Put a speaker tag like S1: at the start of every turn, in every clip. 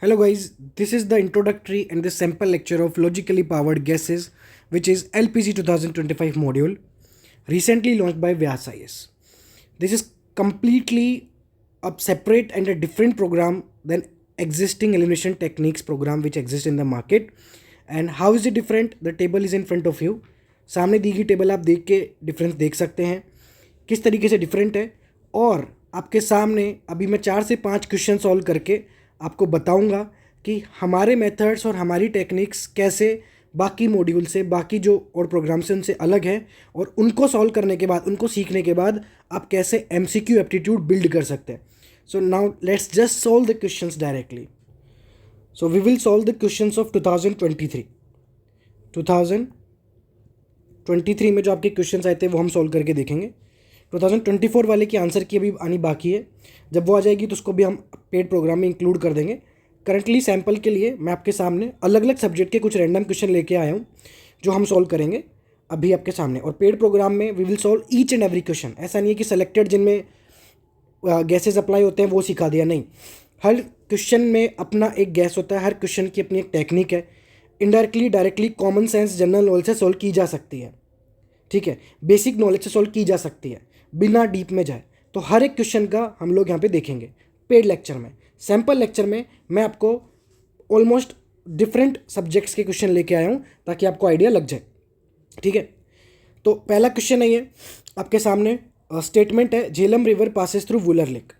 S1: Hello guys, this is the introductory and the sample lecture of logically powered gases, which is LPG 2025 module, recently launched by Vyas IS. This is completely a separate and a different program than existing elimination techniques program which exist in the market. And how is it different? The table is in front of you. सामने दी गई table आप देख के difference देख सकते हैं किस तरीके से डिफरेंट है। और आपके सामने अभी मैं 4 से 5 क्वेश्चन सॉल्व करके आपको बताऊंगा कि हमारे मेथड्स और हमारी टेक्निक्स कैसे बाकी मॉड्यूल से, बाकी जो और प्रोग्राम से उनसे अलग है, और उनको सॉल्व करने के बाद, उनको सीखने के बाद आप कैसे MCQ एप्टीट्यूड बिल्ड कर सकते हैं। So now let's just solve the questions directly. So we will solve the questions of 2023 में जो आपके क्वेश्चंस आए थे वो हम सॉल्व करके देखेंगे। 2024 वाले की आंसर की अभी आनी बाकी है। जब वो आ जाएगी तो उसको भी हम पेड प्रोग्राम में इंक्लूड कर देंगे। करंटली सैम्पल के लिए मैं आपके सामने अलग अलग सब्जेक्ट के कुछ रैंडम क्वेश्चन लेके आया हूँ जो हम सॉल्व करेंगे अभी आपके सामने। और पेड प्रोग्राम में we will solve each and every question. ऐसा नहीं है कि सेलेक्टेड जिनमें गैसेज अप्लाई होते हैं वो सिखा दिया, नहीं। हर क्वेश्चन में अपना एक गैस होता है, हर क्वेश्चन की अपनी एक टेक्निक है। Indirectly, directly, common sense, general knowledge से सॉल्व की जा सकती है, ठीक है। बेसिक नॉलेज से सॉल्व की जा सकती है बिना डीप में जाए। तो हर एक क्वेश्चन का हम लोग यहाँ पे देखेंगे पेड लेक्चर में। सैम्पल लेक्चर में मैं आपको ऑलमोस्ट डिफरेंट सब्जेक्ट्स के क्वेश्चन लेके आया हूँ ताकि आपको आइडिया लग जाए, ठीक है। तो पहला क्वेश्चन है ये आपके सामने। स्टेटमेंट है Jhelum river passes through Wular lake.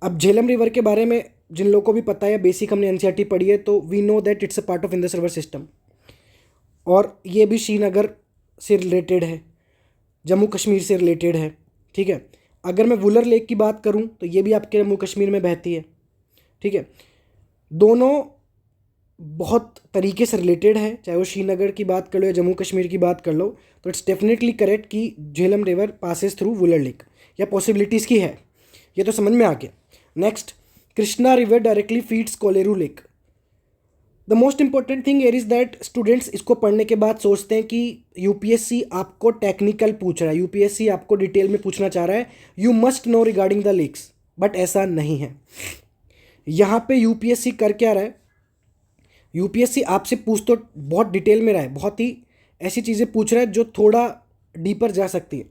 S1: अब झेलम रिवर के बारे में जिन लोगों को भी पता है, बेसिक हमने NCERT पढ़ी है, तो we know that it's a part of Indus river system. और ये भी श्रीनगर से रिलेटेड है, जम्मू कश्मीर से रिलेटेड है, ठीक है। अगर मैं वुलर लेक की बात करूं तो ये भी आपके जम्मू कश्मीर में बहती है, ठीक है। दोनों बहुत तरीके से रिलेटेड है, चाहे वो श्रीनगर की बात कर लो या जम्मू कश्मीर की बात कर लो, तो इट्स डेफिनेटली करेक्ट कि Jhelum river passes through Wular lake, या पॉसिबिलिटीज़ की है, ये तो समझ में आ गया। Next, Krishna river directly feeds Kolleru lake. The most important thing air is that students इसको पढ़ने के बाद सोचते हैं कि यूपीएससी आपको टेक्निकल पूछ रहा है, यूपीएससी आपको डिटेल में पूछना चाह रहा है, you must know regarding the lakes. But ऐसा नहीं है। यहाँ पे यूपीएससी कर क्या रहा है, यूपीएससी आपसे पूछ तो बहुत डिटेल में रहा है, बहुत ही ऐसी चीज़ें पूछ रहा है जो थोड़ा डीपर जा सकती है।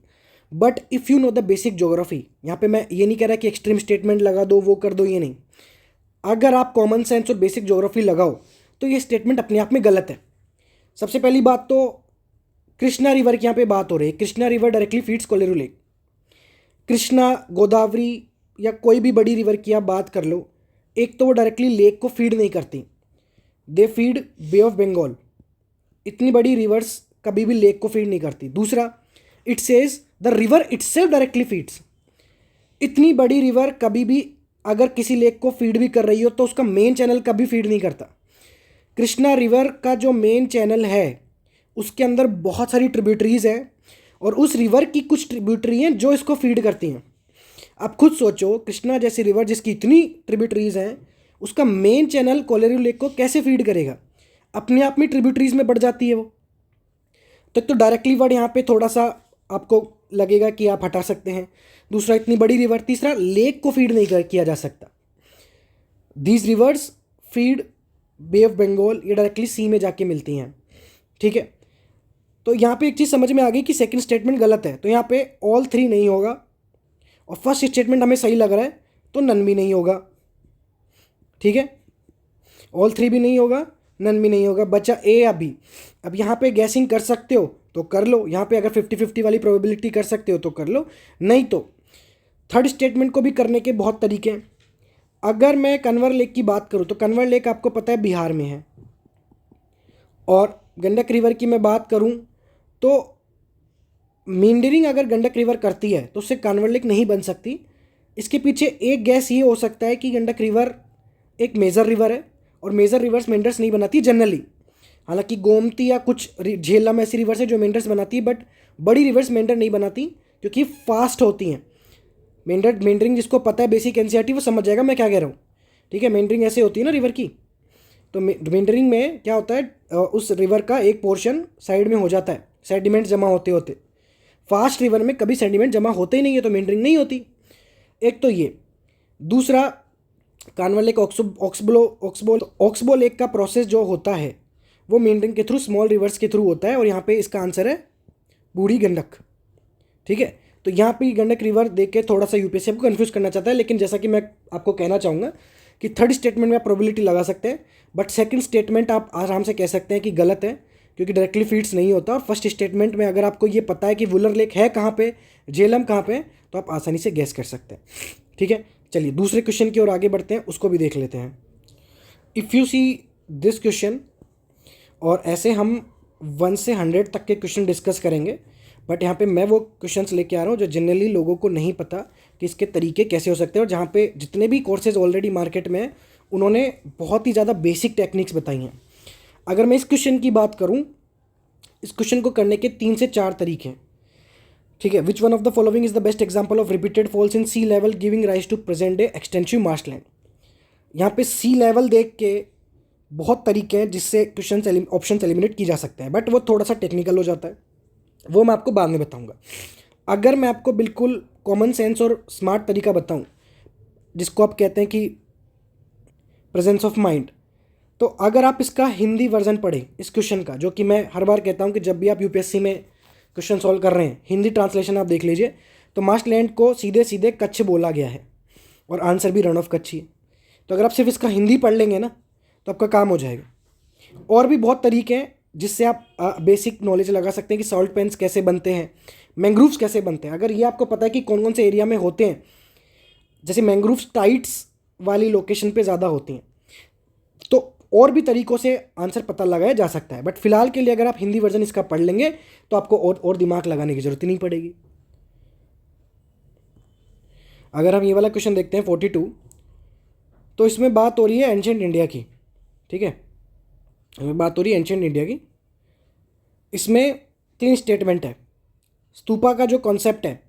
S1: But if you know the basic geography, यहाँ पे मैं ये नहीं कह रहा कि एक्सट्रीम स्टेटमेंट लगा दो, वो कर दो, ये नहीं। अगर आप कॉमन सेंस और बेसिक ज्योग्राफी लगाओ तो ये स्टेटमेंट अपने आप में गलत है। सबसे पहली बात तो कृष्णा रिवर की यहाँ पे बात हो रही है। Krishna river directly feeds Kolleru lake. Krishna, Godavari या कोई भी बड़ी रिवर की आप बात कर लो, एक तो वो डायरेक्टली लेक को फीड नहीं करती, they feed bay of Bengal. इतनी बड़ी रिवर्स कभी भी लेक को फीड नहीं करती। दूसरा, it says the river itself directly feeds. इतनी बड़ी रिवर कभी भी अगर किसी लेक को फीड भी कर रही हो तो उसका मेन चैनल कभी फीड नहीं करता। कृष्णा रिवर का जो मेन चैनल है उसके अंदर बहुत सारी ट्रिब्यूटरीज हैं, और उस रिवर की कुछ ट्रिब्यूटरी हैं जो इसको फीड करती हैं। आप खुद सोचो, कृष्णा जैसी रिवर जिसकी इतनी ट्रिब्यूटरीज हैं, उसका मेन चैनल कोलेरू लेक को कैसे फीड करेगा? अपने आप में ट्रिब्यूटरीज में बढ़ जाती है वो। तो एक तो डायरेक्टली वर्ड यहाँ पे थोड़ा सा आपको लगेगा कि आप हटा सकते हैं। दूसरा, इतनी बड़ी रिवर। तीसरा, लेक को फीड नहीं किया जा सकता। These rivers feed bay of Bengal, ये डायरेक्टली सी में जाके मिलती हैं, ठीक है। तो यहाँ पे एक चीज़ समझ में आ गई कि सेकंड स्टेटमेंट गलत है, तो यहाँ पे ऑल थ्री नहीं होगा, और फर्स्ट स्टेटमेंट हमें सही लग रहा है तो नन भी नहीं होगा, ठीक है। ऑल थ्री भी नहीं होगा, नन भी नहीं होगा, बचा ए या बी। अब यहाँ पे गैसिंग कर सकते हो तो कर लो, यहाँ पे अगर 50-50 वाली प्रोबेबिलिटी कर सकते हो तो कर लो, नहीं तो थर्ड स्टेटमेंट को भी करने के बहुत तरीके हैं। अगर मैं कन्वर लेक की बात करूँ तो कन्वर लेक आपको पता है बिहार में है, और गंडक रिवर की मैं बात करूँ तो मींडरिंग अगर गंडक रिवर करती है तो उससे कन्वर लेक नहीं बन सकती। इसके पीछे एक गैस ये हो सकता है कि गंडक रिवर एक मेजर रिवर है, और मेजर रिवर्स मेंडर्स नहीं बनाती जनरली। हालांकि गोमती या कुछ झेलम ऐसी रिवर्स है जो मेंडर्स बनाती है, बट बड़ी रिवर्स मेंडर नहीं बनाती क्योंकि फास्ट होती हैं। मेंडरिंग जिसको पता है बेसिक NCERT वो समझ जाएगा मैं क्या कह रहा हूँ, ठीक है। मेंडरिंग ऐसे होती है ना रिवर की। तो मेंडरिंग में क्या होता है, उस रिवर का एक पोर्शन साइड में हो जाता है सेडिमेंट जमा होते होते। फास्ट रिवर में कभी सेडिमेंट जमा होते ही नहीं है, तो मेंडरिंग नहीं होती। एक तो ये। दूसरा, कार्नवाल लेक ऑक्सबो लेक का प्रोसेस जो होता है वो मेंटेन के थ्रू स्मॉल रिवर्स के थ्रू होता है, और यहाँ पे इसका आंसर है बूढ़ी गंडक। ठीक है, तो यहाँ पे गंडक रिवर देख के थोड़ा सा यूपीएससी आपको कंफ्यूज करना चाहता है, लेकिन जैसा कि मैं आपको कहना चाहूँगा कि थर्ड स्टेटमेंट में आप प्रोबेबिलिटी लगा सकते हैं, बट सेकंड स्टेटमेंट आप आराम से कह सकते हैं कि गलत है, क्योंकि डायरेक्टली फीड्स नहीं होता। और फर्स्ट स्टेटमेंट में अगर आपको ये पता है कि वुलर लेक है कहाँ पे, झेलम कहाँ पे, तो आप आसानी से गैस कर सकते हैं। ठीक है, चलिए दूसरे क्वेश्चन की ओर आगे बढ़ते हैं, उसको भी देख लेते हैं। If you see this question, और ऐसे हम 1 से 100 तक के क्वेश्चन डिस्कस करेंगे, बट यहाँ पे मैं वो क्वेश्चंस लेके आ रहा हूँ जो जनरली लोगों को नहीं पता कि इसके तरीके कैसे हो सकते हैं, और जहाँ पे जितने भी कोर्सेज ऑलरेडी मार्केट में हैं उन्होंने बहुत ही ज़्यादा बेसिक टेक्निक्स बताई हैं। अगर मैं इस क्वेश्चन की बात करूँ, इस क्वेश्चन को करने के 3 से 4 तरीके हैं। ठीक है, which one of the following is the best example of repeated falls in sea level giving rise to present day extensive marshland. यहाँ पे सी लेवल देख के बहुत तरीके हैं जिससे क्वेश्चन ऑप्शन एलिमिनेट की जा सकते हैं, बट वो थोड़ा सा टेक्निकल हो जाता है, वो मैं आपको बाद में बताऊंगा। अगर मैं आपको बिल्कुल कॉमन सेंस और स्मार्ट तरीका बताऊं, जिसको आप कहते हैं कि प्रेजेंस ऑफ माइंड, तो अगर आप इसका हिंदी वर्जन पढ़ें इस क्वेश्चन का, जो कि मैं हर बार कहता हूं कि जब भी आप यूपीएससी में क्वेश्चन सॉल्व कर रहे हैं, हिंदी ट्रांसलेशन आप देख लीजिए, तो मार्शलैंड को सीधे सीधे कच्छ बोला गया है और आंसर भी रन ऑफ कच्छ ही है। तो अगर आप सिर्फ इसका हिंदी पढ़ लेंगे ना तो आपका काम हो जाएगा। और भी बहुत तरीके हैं जिससे आप बेसिक नॉलेज लगा सकते हैं कि सॉल्ट पेन्स कैसे बनते हैं, मैंग्रोव्स कैसे बनते हैं। अगर ये आपको पता है कि कौन कौन से एरिया में होते हैं, जैसे मैंग्रोव्स टाइट्स वाली लोकेशन पे ज़्यादा होती हैं, तो और भी तरीक़ों से आंसर पता लगाया जा सकता है। बट फिलहाल के लिए अगर आप हिंदी वर्जन इसका पढ़ लेंगे तो आपको और दिमाग लगाने की ज़रूरत ही नहीं पड़ेगी। अगर हम ये वाला क्वेश्चन देखते हैं 42, तो इसमें बात हो रही है एंशिएंट इंडिया की। ठीक है, हमें बात हो रही है एंशिएंट इंडिया की। इसमें 3 स्टेटमेंट है। स्तूपा का जो कॉन्सेप्ट है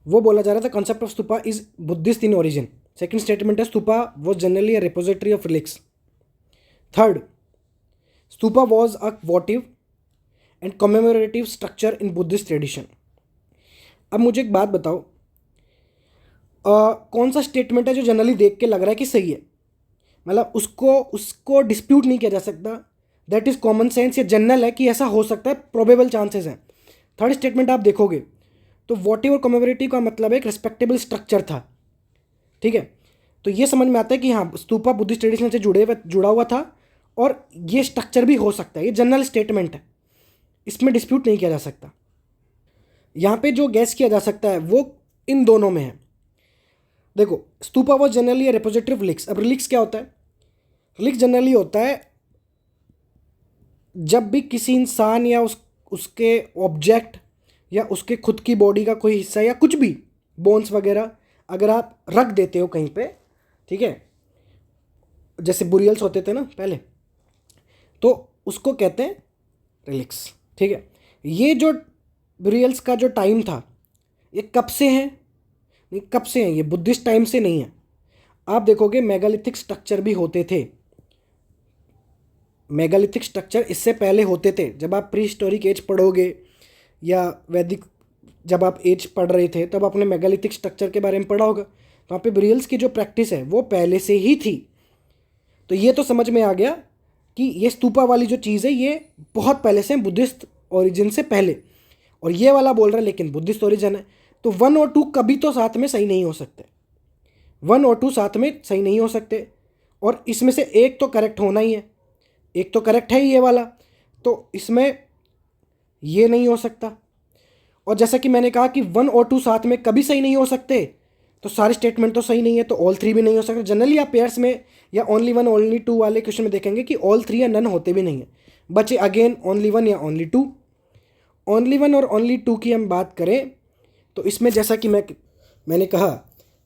S1: वो बोला जा रहा था, concept of stupa is Buddhist in origin. Second statement है stupa was generally a repository of relics. Third, stupa was a votive and commemorative structure in Buddhist tradition. अब मुझे एक बात बताओ, कौन सा स्टेटमेंट है जो जनरली देख के लग रहा है कि सही है, मतलब उसको डिस्प्यूट नहीं किया जा सकता, दैट इज़ कॉमन सेंस या जनरल है कि ऐसा हो सकता है, प्रोबेबल चांसेस हैं। थर्ड स्टेटमेंट आप देखोगे तो वोटिव और कॉमेमोरेटिव का मतलब एक रिस्पेक्टेबल स्ट्रक्चर था। ठीक है, तो ये समझ में आता है कि हाँ, स्तूपा बुद्धिस्ट ट्रेडिशन से जुड़ा हुआ था और ये स्ट्रक्चर भी हो सकता है। ये जनरल स्टेटमेंट है, इसमें डिस्प्यूट नहीं किया जा सकता। यहाँ पे जो गैस किया जा सकता है वो इन दोनों में है। देखो, stupa was generally repository of relics. अब रिलिक्स क्या होता है? रिलिक्स जनरली होता है जब भी किसी इंसान या उसके ऑब्जेक्ट या उसके खुद की बॉडी का कोई हिस्सा या कुछ भी बोन्स वगैरह अगर आप रख देते हो कहीं पे, ठीक है, जैसे बुरियल्स होते थे ना पहले, तो उसको कहते हैं रिलिक्स। ठीक है, ये जो बुरियल्स का जो टाइम था ये कब से है? नहीं, कब से हैं? ये बुद्धिस्ट टाइम से नहीं है। आप देखोगे मेगालिथिक स्ट्रक्चर भी होते थे। मेगालिथिक स्ट्रक्चर इससे पहले होते थे। जब आप प्री हिस्टोरिक एज पढ़ोगे या वैदिक जब आप एज पढ़ रहे थे तब आपने मेगालिथिक स्ट्रक्चर के बारे में पढ़ा होगा। तो वहाँ पे बुरियल्स की जो प्रैक्टिस है वो पहले से ही थी। तो ये तो समझ में आ गया कि ये स्तूपा वाली जो चीज़ है ये बहुत पहले से बुद्धिस्ट ओरिजिन से पहले, और ये वाला बोल रहा है लेकिन बुद्धिस्ट ओरिजिन है। तो 1 और 2 कभी तो साथ में सही नहीं हो सकते। 1 और 2 साथ में सही नहीं हो सकते, और इसमें से एक तो करेक्ट होना ही है। एक तो करेक्ट है ये वाला, तो इसमें ये नहीं हो सकता। और जैसा कि मैंने कहा कि 1 और 2 साथ में कभी सही नहीं हो सकते, तो सारे स्टेटमेंट तो सही नहीं है, तो ऑल 3 भी नहीं हो सकते। जनरली आप पेयर्स में या ओनली 1 ओनली 2 वाले क्वेश्चन में देखेंगे कि ऑल 3 या नन होते भी नहीं है, बचे अगेन ओनली 1 या ओनली 2। ओनली 1 और ओनली 2 की हम बात करें तो इसमें जैसा कि मैंने कहा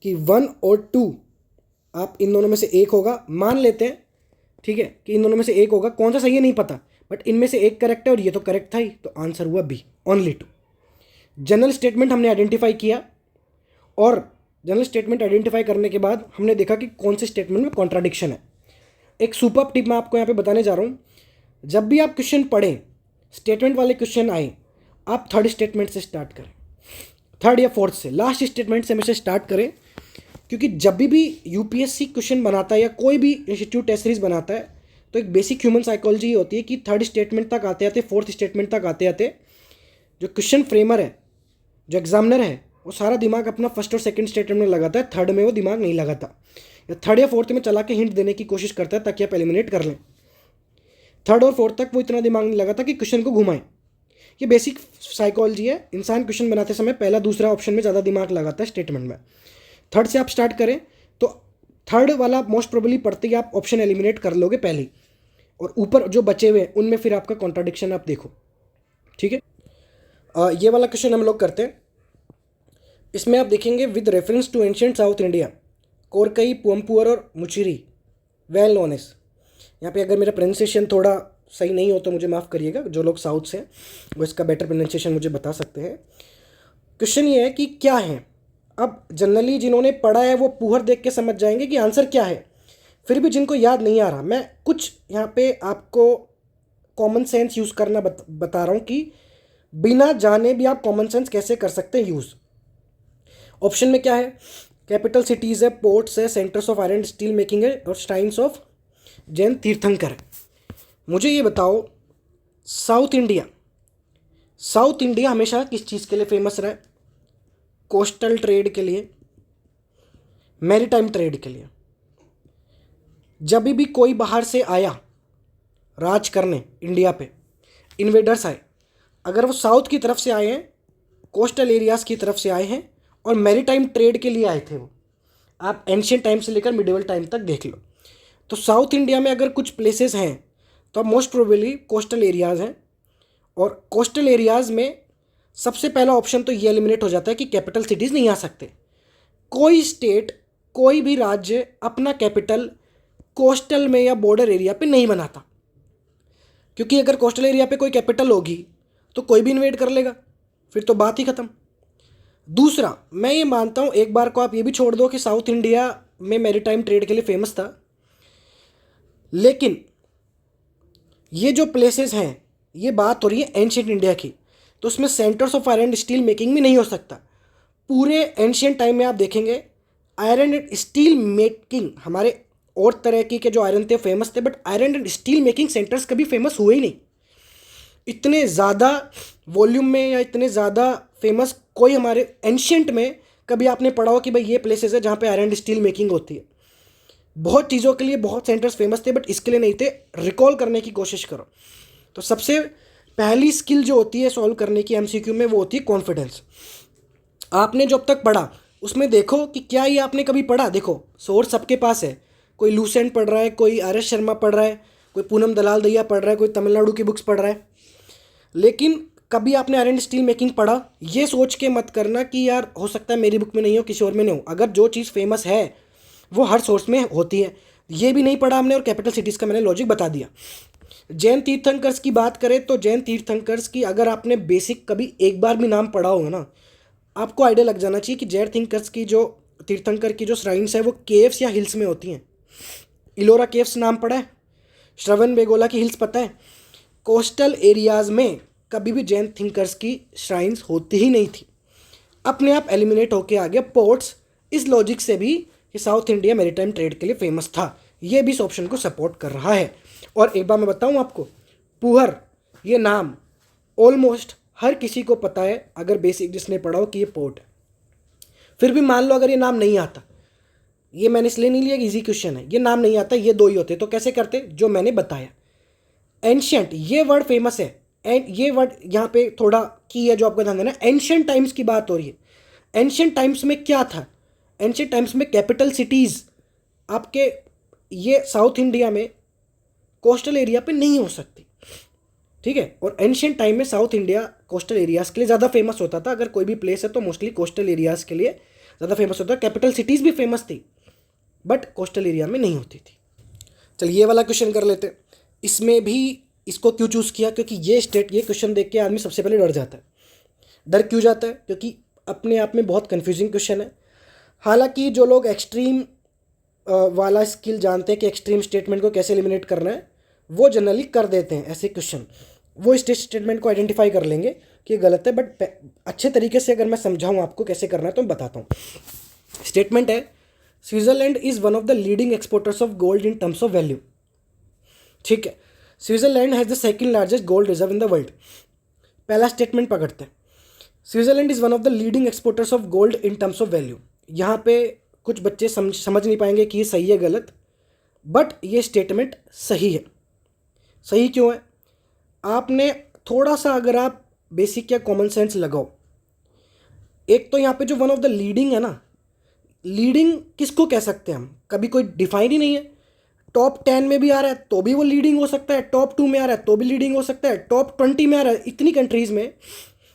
S1: कि 1 और 2 आप इन दोनों में से एक होगा, मान लेते हैं, ठीक है, कि इन दोनों में से एक होगा। कौन सा सही है नहीं पता, बट इनमें से एक करेक्ट है और ये तो करेक्ट था ही, तो आंसर हुआ बी, ओनली 2। जनरल स्टेटमेंट हमने आइडेंटिफाई किया, और जनरल स्टेटमेंट आइडेंटिफाई करने के बाद हमने देखा कि कौन से स्टेटमेंट में कॉन्ट्राडिक्शन है। एक सुपर टिप मैं आपको यहाँ पे बताने जा रहा हूँ। जब भी आप क्वेश्चन पढ़ें, स्टेटमेंट वाले क्वेश्चन आए, आप थर्ड स्टेटमेंट से स्टार्ट करें, थर्ड या फोर्थ से, लास्ट स्टेटमेंट से हमेशा स्टार्ट करें। क्योंकि जब भी यूपीएससी क्वेश्चन बनाता है या कोई भी इंस्टीट्यूट टेस्ट सीरीज बनाता है तो एक बेसिक ह्यूमन साइकोलॉजी होती है कि थर्ड स्टेटमेंट तक आते आते, फोर्थ स्टेटमेंट तक आते आते जो क्वेश्चन फ्रेमर है, जो एग्जामिनर है, वो सारा दिमाग अपना फर्स्ट और सेकंड स्टेटमेंट में लगाता है, थर्ड में वो दिमाग नहीं लगाता, या थर्ड या फोर्थ में चला के हिंट देने की कोशिश करता है ताकि आप एलिमिनेट कर लें। थर्ड और फोर्थ तक वो इतना दिमाग नहीं लगाता कि क्वेश्चन को घुमाएं। ये बेसिक साइकोलॉजी है। इंसान क्वेश्चन बनाते समय पहला दूसरा ऑप्शन में ज़्यादा दिमाग लगाता है स्टेटमेंट में। थर्ड से आप स्टार्ट करें तो थर्ड वाला मोस्ट प्रोबेबली पढ़ते ही आप ऑप्शन एलिमिनेट कर लोगे पहले ही, और ऊपर जो बचे हुए हैं उनमें फिर आपका कॉन्ट्राडिक्शन आप देखो। ठीक है, ये वाला क्वेश्चन हम लोग करते हैं। इसमें आप देखेंगे with reference to ancient South India, Korkai, Poompuhar और मुचिरी वेल नोन एस। यहाँ पे अगर मेरा प्रोनाउंसिएशन थोड़ा सही नहीं हो तो मुझे माफ़ करिएगा, जो लोग साउथ से हैं वो इसका बेटर प्रोनाउंसिएशन मुझे बता सकते हैं। क्वेश्चन ये है कि क्या है। अब जनरली जिन्होंने पढ़ा है वो पुअर देख के समझ जाएंगे कि आंसर क्या है, फिर भी जिनको याद नहीं आ रहा, मैं कुछ यहाँ पे आपको कॉमन सेंस यूज़ करना बता रहा हूँ कि बिना जाने भी आप कॉमन सेंस कैसे कर सकते हैं यूज़। ऑप्शन में क्या है, कैपिटल सिटीज़ है, पोर्ट्स है, centres of iron and steel making है, और श्राइन्स ऑफ जैन तीर्थंकर है। मुझे ये बताओ, साउथ इंडिया हमेशा किस चीज़ के लिए फेमस रहा है? कोस्टल ट्रेड के लिए, मैरीटाइम ट्रेड के लिए। जब भी कोई बाहर से आया राज करने इंडिया पे, इन्वेडर्स आए, अगर वो साउथ की तरफ से आए हैं, कोस्टल एरियाज़ की तरफ से आए हैं और मैरीटाइम ट्रेड के लिए आए थे वो, आप एंशिएंट टाइम से लेकर मिडिवल टाइम तक देख लो, तो साउथ इंडिया में अगर कुछ प्लेसेस हैं तो मोस्ट प्रोबेबली कोस्टल एरियाज़ हैं। और कोस्टल एरियाज़ में सबसे पहला ऑप्शन तो ये एलिमिनेट हो जाता है कि कैपिटल सिटीज़ नहीं आ सकते। कोई स्टेट, कोई भी राज्य अपना कैपिटल कोस्टल में या बॉर्डर एरिया पे नहीं बनाता, क्योंकि अगर कोस्टल एरिया पे कोई कैपिटल होगी तो कोई भी इन्वेड कर लेगा, फिर तो बात ही ख़त्म। दूसरा, मैं ये मानता हूँ एक बार को आप ये भी छोड़ दो कि साउथ इंडिया में मैरीटाइम ट्रेड के लिए फेमस था, लेकिन ये जो प्लेसेस हैं, ये बात हो रही है एंशिएंट इंडिया की, तो उसमें centres of iron and steel making भी नहीं हो सकता। पूरे एंशिएंट टाइम में आप देखेंगे आयरन एंड स्टील मेकिंग, हमारे और तरह के जो आयरन थे फेमस थे, but iron and steel making centres कभी फेमस हुए ही नहीं। इतने ज़्यादा वॉल्यूम में या इतने ज़्यादा फेमस कोई हमारे एंशिएंट में कभी आपने पढ़ा हो कि भाई ये प्लेसेस है जहाँ पे आयरन एंड स्टील मेकिंग होती है। बहुत चीज़ों के लिए बहुत सेंटर्स फेमस थे, बट इसके लिए नहीं थे। रिकॉल करने की कोशिश करो तो सबसे पहली स्किल जो होती है सॉल्व करने की एमसीक्यू में, वो होती है कॉन्फिडेंस। आपने जो अब तक पढ़ा उसमें देखो कि क्या ये आपने कभी पढ़ा। देखो सोर्स सबके पास है, कोई लूसेंट पढ़ रहा है, कोई आर एस शर्मा पढ़ रहा है, कोई पूनम दलाल दैया पढ़ रहा है, कोई तमिलनाडु की बुक्स पढ़ रहा है, लेकिन कभी आपने आयरन एंड स्टील मेकिंग पढ़ा? ये सोच के मत करना कि यार हो सकता है मेरी बुक में नहीं हो, किसी और में नहीं हो। अगर जो चीज़ फेमस है वो हर सोर्स में होती है। ये भी नहीं पढ़ा हमने और कैपिटल सिटीज़ का मैंने लॉजिक बता दिया। जैन तीर्थंकर्स की बात करें तो जैन तीर्थंकर्स की अगर आपने बेसिक कभी एक बार भी नाम पढ़ा होगा ना, आपको आइडिया लग जाना चाहिए कि जैन थिंकर्स की जो तीर्थंकर की जो श्राइन्स है वो केव्स या हिल्स में होती हैं। इलोरा केव्स नाम पड़ा है, श्रवण बेगोला की हिल्स पता है। कोस्टल एरियाज़ में कभी भी जैन थिंकर्स की श्राइन्स होती ही नहीं थी, अपने आप एलिमिनेट होके आ गया पोर्ट्स। इस लॉजिक से भी कि साउथ इंडिया मैरीटाइम ट्रेड के लिए फेमस था, ये भी इस ऑप्शन को सपोर्ट कर रहा है। और एक बार मैं बताऊं आपको, पुअर ये नाम ऑलमोस्ट हर किसी को पता है अगर बेसिक जिसने पढ़ा हो कि ये पोर्ट है। फिर भी मान लो अगर ये नाम नहीं आता, ये मैंने इसलिए नहीं लिया कि इजी क्वेश्चन है, ये नाम नहीं आता, ये दो ही होते, तो कैसे करते जो मैंने बताया। एंशियंट ये वर्ड फेमस है, एंड ये वर्ड यहाँ पे थोड़ा की है जो आपको ध्यान देना है। एंशियंट टाइम्स की बात हो रही है। एंशियंट टाइम्स में क्या था? एंशियंट टाइम्स में कैपिटल सिटीज़ आपके ये साउथ इंडिया में कोस्टल एरिया पे नहीं हो सकती, ठीक है। और एंशियंट टाइम में साउथ इंडिया कोस्टल एरियाज़ के लिए ज़्यादा फेमस होता था। अगर कोई भी प्लेस है तो मोस्टली कोस्टल एरियाज़ के लिए ज़्यादा फेमस होता है। कैपिटल सिटीज़ भी फेमस थी बट कोस्टल एरिया में नहीं होती थी। चलिए ये वाला क्वेश्चन कर लेते। इसमें भी इसको क्यों चूज़ किया? क्योंकि ये क्वेश्चन देख के आदमी सबसे पहले डर जाता है। डर क्यों जाता है? क्योंकि अपने आप में बहुत कन्फ्यूजिंग क्वेश्चन है। हालांकि जो लोग एक्सट्रीम वाला स्किल जानते हैं कि एक्सट्रीम स्टेटमेंट को कैसे एलिमिनेट करना है, वो जनरली कर देते हैं ऐसे क्वेश्चन। वो इस स्टेटमेंट को आइडेंटिफाई कर लेंगे कि गलत है, बट अच्छे तरीके से अगर मैं समझाऊँ आपको कैसे करना है तो मैं बताता हूँ। स्टेटमेंट है Switzerland is one of the leading exporters of gold in terms of value. ठीक है, Switzerland has the second largest gold reserve in the world. पहला स्टेटमेंट पकड़ते हैं, Switzerland is one of the leading exporters of gold in terms of value. यहाँ पे कुछ बच्चे समझ नहीं पाएंगे कि ये सही है गलत, बट ये स्टेटमेंट सही है। सही क्यों है? आपने थोड़ा सा अगर आप बेसिक या कॉमन सेंस लगाओ, एक तो यहाँ पे जो वन ऑफ द लीडिंग है ना, लीडिंग किसको कह सकते हैं हम? कभी कोई डिफाइन ही नहीं है। टॉप 10 में भी आ रहा है तो भी वो लीडिंग हो सकता है, टॉप 2 में आ रहा है तो भी लीडिंग हो सकता है, टॉप 20 में आ रहा है, इतनी कंट्रीज़ में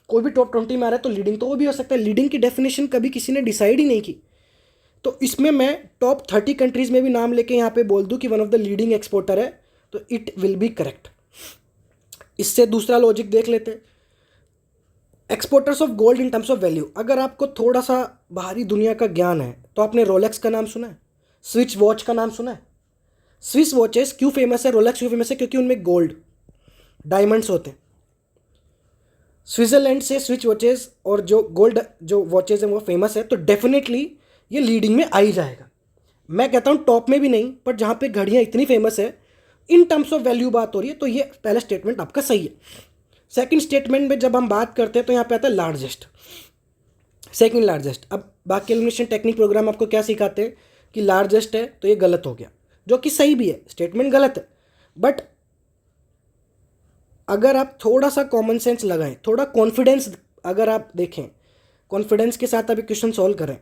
S1: कोई भी टॉप 20 में आ रहा है तो लीडिंग तो वो भी हो सकता है। लीडिंग की डेफिनेशन कभी किसी ने डिसाइड ही नहीं की। तो इसमें मैं टॉप 30 कंट्रीज़ में भी नाम लेके यहाँ पे बोल दूँ कि one of the leading exporter है, तो इट विल बी करेक्ट। इससे दूसरा लॉजिक देख लेते हैं, exporters of gold in terms of value. अगर आपको थोड़ा सा बाहरी दुनिया का ज्ञान है तो आपने रोलेक्स का नाम सुना है, स्विच वॉच का नाम सुना है। स्विस वॉचेस क्यों फेमस है, रोलेक्स क्यों फेमस है? क्योंकि उनमें गोल्ड डायमंड्स होते हैं। स्विट्जरलैंड से स्विच वॉचेस और जो गोल्ड जो वॉचेस हैं वो फेमस है, तो डेफिनेटली ये लीडिंग में आ ही जाएगा। मैं कहता हूँ टॉप में भी नहीं, पर जहाँ पे घड़ियाँ इतनी फेमस है, इन टर्म्स ऑफ वैल्यू बात हो रही है, तो ये पहला स्टेटमेंट आपका सही है। सेकंड स्टेटमेंट में जब हम बात करते हैं तो यहाँ पे आता है लार्जेस्ट, सेकंड लार्जेस्ट। अब बाकी एलिमिनेशन टेक्निक प्रोग्राम आपको क्या सिखाते हैं कि लार्जेस्ट है तो ये गलत हो गया, जो कि सही भी है, स्टेटमेंट गलत है। बट अगर आप थोड़ा सा कॉमन सेंस लगाएं, थोड़ा कॉन्फिडेंस, अगर आप देखें कॉन्फिडेंस के साथ अभी क्वेश्चन सॉल्व करें।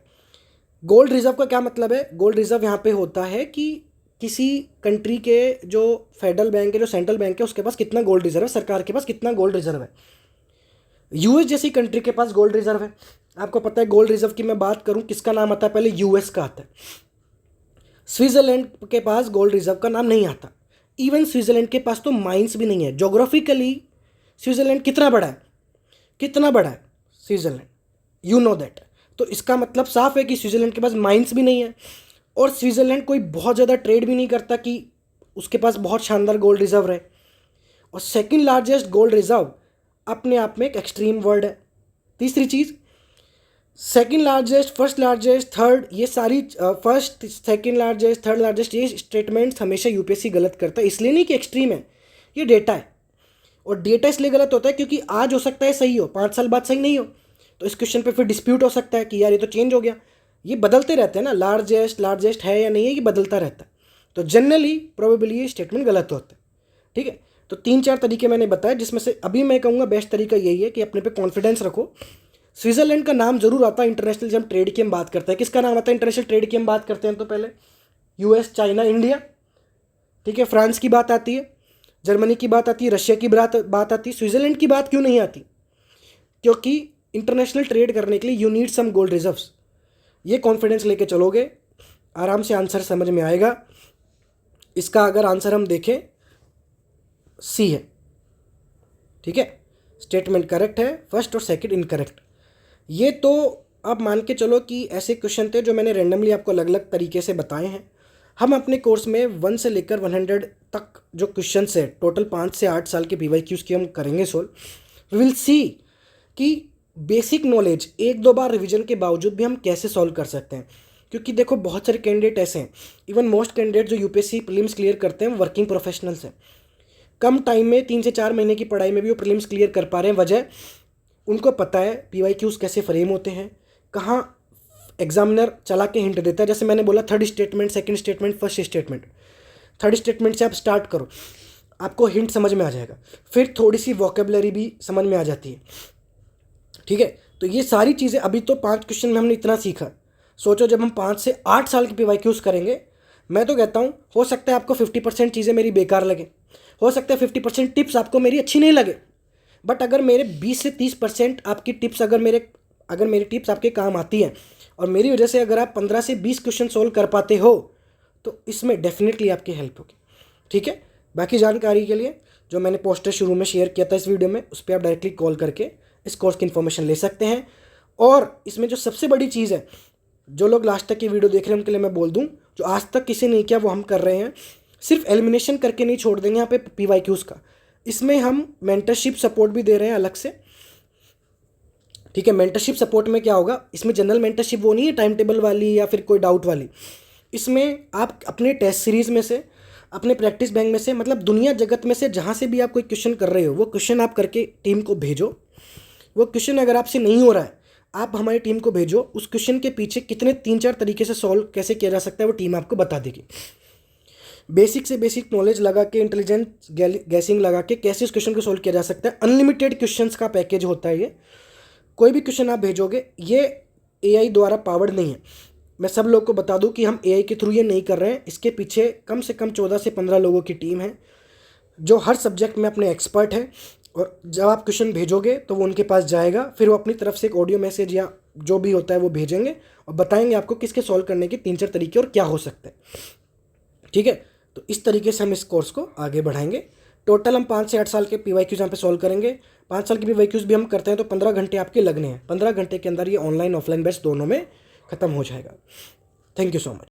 S1: गोल्ड रिजर्व का क्या मतलब है? गोल्ड रिजर्व यहाँ पे होता है कि किसी कंट्री के जो फेडरल बैंक है, जो सेंट्रल बैंक है, उसके पास कितना गोल्ड रिजर्व है, सरकार के पास कितना गोल्ड रिजर्व है। यूएस जैसी कंट्री के पास गोल्ड रिजर्व है। आपको पता है गोल्ड रिजर्व की मैं बात करूं किसका नाम आता है? पहले यूएस का आता है। स्विट्जरलैंड के पास गोल्ड रिजर्व का नाम नहीं आता। इवन स्विट्जरलैंड के पास तो माइंस भी नहीं है। जोग्राफिकली स्विट्जरलैंड कितना बड़ा है? कितना बड़ा है स्विट्जरलैंड? You know that. तो इसका मतलब साफ है कि स्विट्जरलैंड के पास माइंस भी नहीं है, और स्विट्जरलैंड कोई बहुत ज़्यादा ट्रेड भी नहीं करता कि उसके पास बहुत शानदार गोल्ड रिजर्व रहे। और सेकंड लार्जेस्ट गोल्ड रिजर्व अपने आप में एक एक्सट्रीम वर्ड है। तीसरी चीज़, second largest, first largest, third, ये सारी first, second largest, third largest, ये स्टेटमेंट्स हमेशा यूपीएससी गलत करता है। इसलिए नहीं कि एक्सट्रीम है, ये डेटा है। और डेटा इसलिए गलत होता है क्योंकि आज हो सकता है सही हो, 5 साल बाद सही नहीं हो, तो इस क्वेश्चन पे फिर डिस्प्यूट हो सकता है कि यार ये तो चेंज हो गया। ये बदलते रहते हैं ना, लार्जेस्ट है या नहीं है, ये बदलता रहता है। तो जनरली प्रोबेबली ये स्टेटमेंट गलत होता है। ठीक है, तो 3-4 तरीके मैंने बताए, जिसमें से अभी मैं कहूँगा बेस्ट तरीका यही है कि अपने पे कॉन्फिडेंस रखो। स्विट्जरलैंड का नाम जरूर आता है इंटरनेशनल, जब हम ट्रेड की हम बात करते हैं। किसका नाम आता है इंटरनेशनल ट्रेड की हम बात करते हैं? तो पहले यूएस, चाइना, इंडिया। ठीक है, फ्रांस की बात आती है, जर्मनी की बात आती है, रशिया की बात आती है। स्विट्जरलैंड की बात क्यों नहीं आती? क्योंकि इंटरनेशनल ट्रेड करने के लिए you need some gold reserves. ये कॉन्फिडेंस लेके चलोगे, आराम से आंसर समझ में आएगा। इसका अगर आंसर हम देखें, सी है। ठीक है, स्टेटमेंट करेक्ट है, फर्स्ट और सेकंड इनकरेक्ट। ये तो आप मान के चलो कि ऐसे क्वेश्चन थे जो मैंने रैंडमली आपको अलग अलग तरीके से बताए हैं। हम अपने कोर्स में 1 से लेकर 100 तक जो क्वेश्चन है, टोटल 5 से 8 साल के PYQs की हम करेंगे सोल्व। वी विल सी कि बेसिक नॉलेज 1-2 बार रिवीजन के बावजूद भी हम कैसे सॉल्व कर सकते हैं। क्योंकि देखो बहुत सारे कैंडिडेट ऐसे हैं, इवन मोस्ट कैंडिडेट जो यूपीएससी प्रीलिम्स क्लियर करते हैं वर्किंग प्रोफेशनल्स हैं। कम टाइम में 3 से 4 महीने की पढ़ाई में भी वो प्रीलिम्स क्लियर कर पा रहे हैं। वजह, उनको पता है PYQs कैसे फ्रेम होते हैं, कहाँ एग्जामिनर चला के हिंट देता है। जैसे मैंने बोला, third statement, second statement, first statement. Third statement से आप स्टार्ट करो, आपको हिंट समझ में आ जाएगा। फिर थोड़ी सी वोकेबलरी भी समझ में आ जाती है। ठीक है, तो ये सारी चीज़ें, अभी तो 5 क्वेश्चन में हमने इतना सीखा। सोचो जब हम 5 से 8 साल के PYQs करेंगे, मैं तो कहता हूँ हो सकता है आपको 50% चीज़ें मेरी बेकार लगे, हो सकता है 50% टिप्स आपको मेरी अच्छी नहीं लगे, बट अगर मेरे 20 से 30% आपकी टिप्स, अगर मेरी टिप्स आपके काम आती है और मेरी वजह से अगर आप 15 से 20 क्वेश्चन सोल्व कर पाते हो, तो इसमें डेफिनेटली आपकी हेल्प होगी। ठीक है, बाकी जानकारी के लिए जो मैंने पोस्टर शुरू में शेयर किया था इस वीडियो में, उस पर आप डायरेक्टली कॉल करके इस कोर्स की इन्फॉर्मेशन ले सकते हैं। और इसमें जो सबसे बड़ी चीज़ है, जो लोग लास्ट तक की वीडियो देख रहे हैं उनके लिए मैं बोल दूं, जो आज तक किसी ने किया वो हम कर रहे हैं। सिर्फ एलिमिनेशन करके नहीं छोड़ देंगे यहाँ पे PYQs का, इसमें हम मेंटरशिप सपोर्ट भी दे रहे हैं अलग से। ठीक है, मेंटरशिप सपोर्ट में क्या होगा, इसमें जनरल मेंटरशिप वो नहीं है टाइम टेबल वाली या फिर कोई डाउट वाली, इसमें आप अपने टेस्ट सीरीज़ में से, अपने प्रैक्टिस बैंक में से, मतलब दुनिया जगत में से जहाँ से भी आप कोई क्वेश्चन कर रहे हो वो क्वेश्चन आप करके टीम को भेजो। वो क्वेश्चन अगर आपसे नहीं हो रहा है, आप हमारी टीम को भेजो। उस क्वेश्चन के पीछे कितने 3-4 तरीके से सॉल्व कैसे किया जा सकता है वो टीम आपको बता देगी। बेसिक से बेसिक नॉलेज लगा के, इंटेलिजेंट गैसिंग लगा के कैसे इस क्वेश्चन को सॉल्व किया जा सकता है। अनलिमिटेड क्वेश्चंस का पैकेज होता है ये। कोई भी क्वेश्चन आप भेजोगे, ये एआई द्वारा पावर्ड नहीं है। मैं सब लोग को बता दूं कि हम एआई के थ्रू ये नहीं कर रहे हैं। इसके पीछे कम से कम 14 से 15 लोगों की टीम है जो हर सब्जेक्ट में अपने एक्सपर्ट हैं। और जब आप क्वेश्चन भेजोगे तो वो उनके पास जाएगा, फिर वो अपनी तरफ से एक ऑडियो मैसेज या जो भी होता है वो भेजेंगे और बताएंगे आपको किसके सॉल्व करने के 3-4 तरीके और क्या हो सकते हैं। ठीक है, तो इस तरीके से हम इस कोर्स को आगे बढ़ाएंगे। टोटल हम 5 से 8 साल के पीवाईक्यूज यहाँ पे सॉल्व करेंगे। 5 साल के पीवाईक्यूज भी हम करते हैं तो 15 घंटे आपके लगने हैं। 15 घंटे के अंदर ये ऑनलाइन ऑफलाइन बैच दोनों में ख़त्म हो जाएगा। Thank you so much.